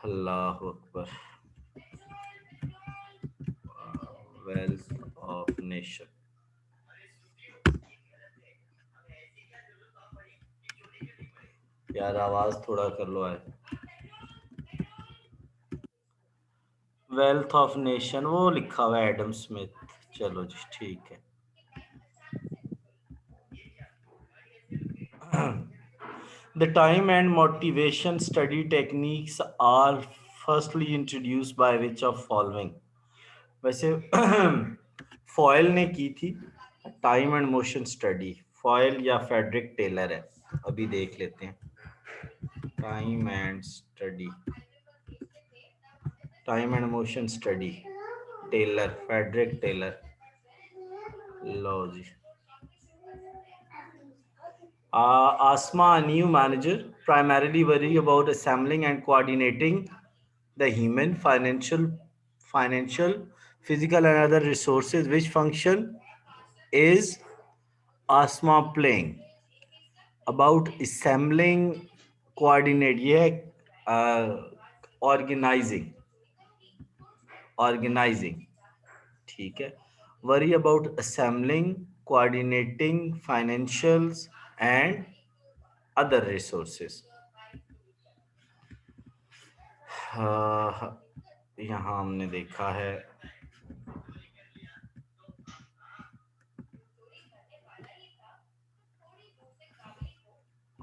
Allah Akbar. Wealth of nation. यार आवाज थोड़ा कर लो है। वेल्थ ऑफ नेशन वो लिखा हुआ है एडम स्मिथ। चलो जी ठीक है। The time and motivation study techniques are firstly introduced by which of following? वैसे फॉयल ने की थी time and motion study. Fayol या फेडरिक टेलर है, अभी देख लेते हैं। Time and study, time and motion study, Taylor, Frederick Taylor. लो जी। Asma, a new manager, primarily worry about assembling and coordinating the human, financial, physical, and other resources. Which function is Asma playing? About assembling, coordinate, organizing, organizing. ठीक है. Worry about assembling, coordinating financials and other resources. यहाँ हमने देखा है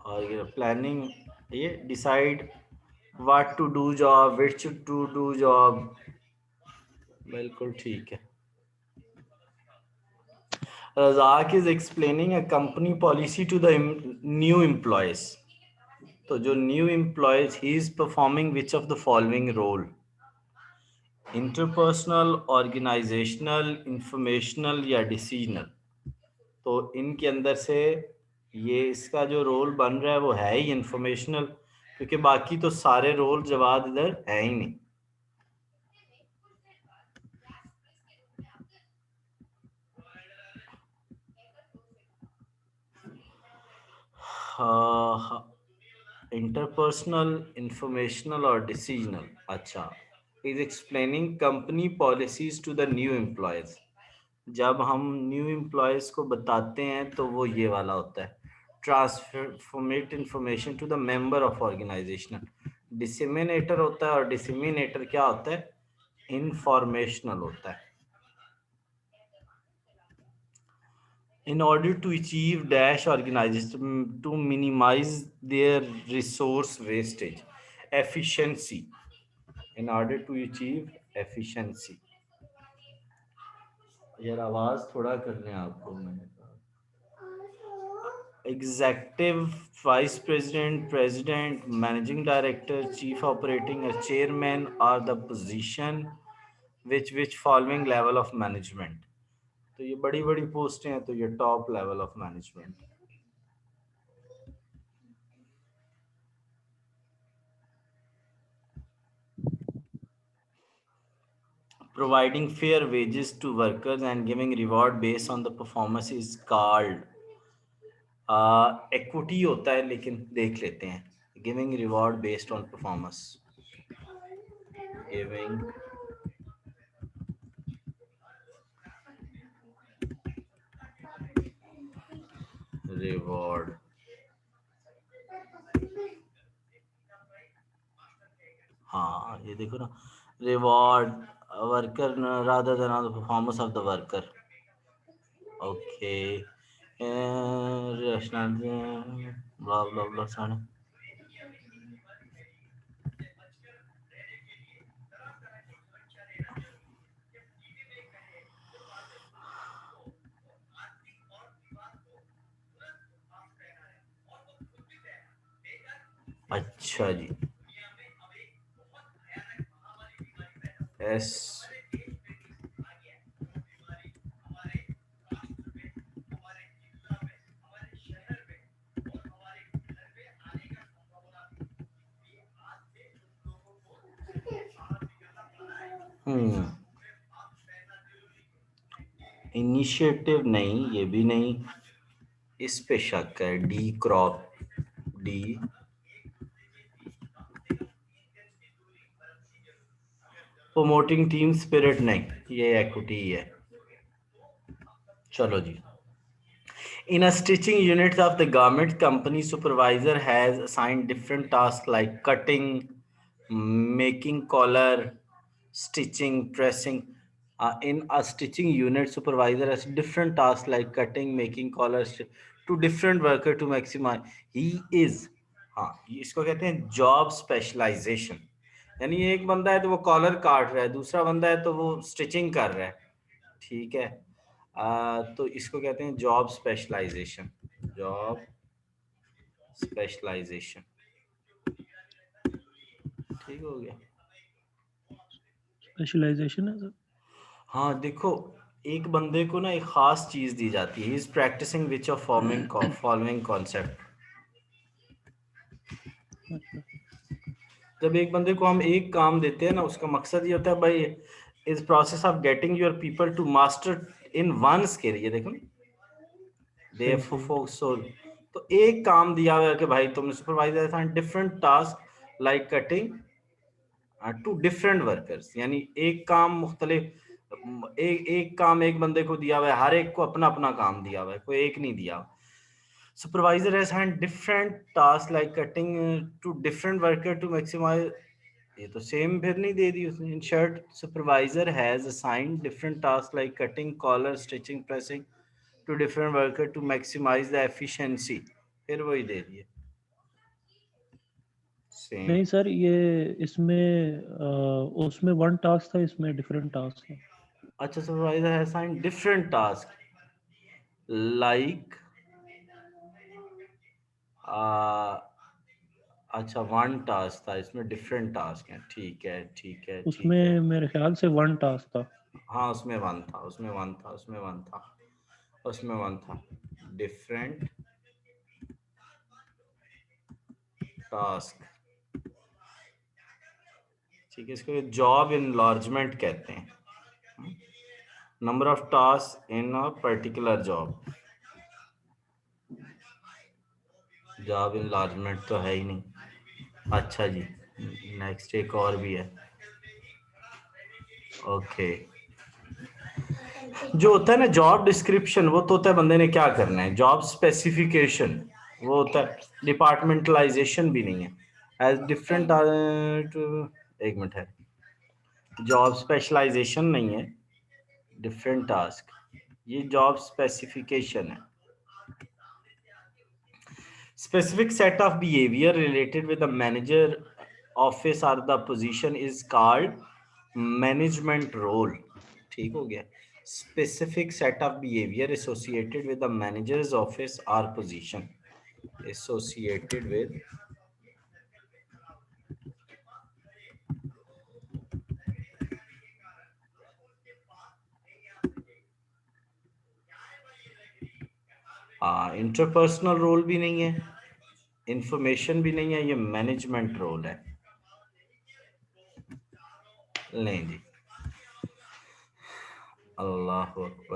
और ये planning, ये decide what to do job, which to do job. बिल्कुल ठीक है। Razak is explaining a company policy to the new employees. तो जो new employees, he is performing which of the following role? Interpersonal, organisational, informational या decisional. तो इनके अंदर से ये इसका जो रोल बन रहा है वो है ही इंफॉर्मेशनल, क्योंकि बाकी तो सारे रोल जवाब इधर है ही नहीं। इंटरपर्सनल, इंफॉर्मेशनल और डिसीजनल। अच्छा, is explaining company policies to the new employees. जब हम न्यू एम्प्लॉयज को बताते हैं तो वो ये वाला होता है, transform information to the member of organization. Disseminator होता है, और डिसिमिनेटर क्या होता है? इंफॉर्मेशनल होता है। In order to achieve dash organization to minimize their resource wastage, efficiency. In order to achieve efficiency, यार आवाज थोड़ा करने आपको मैंने कहा। Executive vice president, president, managing director, chief operating और chairman are the position which following level of management. तो ये बड़ी बड़ी पोस्टें हैं, तो ये top level of management. Providing fair wages to workers and giving reward based on the performance is called equity होता है, लेकिन देख लेते हैं। Giving reward based on performance, giving reward, हाँ ये देखो ना, reward worker rather than on the performance of the worker. Okay, rational, blah blah blah सारे। अच्छा जी, एस। इनिशिएटिव नहीं, ये भी नहीं, इस पे शक है। D crop, D promoting team spirit नहीं, ये इक्विटी ही है। चलो जी। In a stitching unit of the garment, company supervisor has assigned different tasks like cutting, making collar, stitching, pressing. In a stitching unit, supervisor has different tasks like cutting, making collar to different worker to maximize. He is, हाँ, इसको कहते हैं job specialisation. यानी एक बंदा है तो वो कॉलर काट रहा है, दूसरा बंदा है तो वो स्टिचिंग कर रहा है। ठीक है। तो इसको कहते हैं जॉब स्पेशलाइजेशन। जॉब स्पेशलाइजेशन, ठीक हो गया। स्पेशलाइजेशन है सर। हाँ देखो, एक बंदे को ना एक खास चीज दी जाती है, is practising which of following concept. अच्छा, जब एक बंदे को हम एक काम देते हैं ना, उसका मकसद ये होता है भाई, is process of getting your people to master in one skill. ये देखो, सही सही। तो एक काम दिया हुआ है कि भाई तुमने supervisor different task like cutting to different workers, यानी एक काम मुख्तलिफ, एक काम एक बंदे को दिया हुआ है, हर एक को अपना अपना काम दिया हुआ है, कोई एक नहीं दिया। Supervisor has hand different task like cutting to different worker to maximize. ये तो सेम फिर नहीं दे दी उसने। In shirt, supervisor has assigned different task like cutting, collar, stitching, pressing to different worker to maximize the efficiency. फिर वही दे दिए सेम। नहीं सर, ये इसमें उसमें वन टास्क था, इसमें डिफरेंट टास्क है। अच्छा, supervisor has assigned different task like, अच्छा वन टास्क था, इसमें डिफरेंट टास्क हैं। ठीक है, ठीक है, ठीक है। उसमें मेरे ख्याल से वन टास्क था। हाँ, उसमें वन था, उसमें वन था, उसमें वन था, उसमें वन था। डिफरेंट टास्क, ठीक है। इसको जॉब इनलार्जमेंट कहते हैं। Number of task in a particular job. Job enlargement तो है ही नहीं। अच्छा जी, नेक्स्ट एक और भी है। ओके, जो होता है ना जॉब डिस्क्रिप्शन, वो तो होता है बंदे ने क्या करना है। जॉब स्पेसिफिकेशन वो होता है, डिपार्टमेंटलाइजेशन भी नहीं है। एज डिफरेंट, एक मिनट है, जॉब स्पेशलाइजेशन नहीं है, डिफरेंट टास्क, ये जॉब स्पेसिफिकेशन है। Specific set of behavior related with the manager office or the position is called management role। ठीक हो गया। Specific set of behavior associated with the manager's office or position, associated with interpersonal role भी नहीं है, information भी नहीं है, ये मैनेजमेंट रोल है। लें जी, अल्लाह अकबर।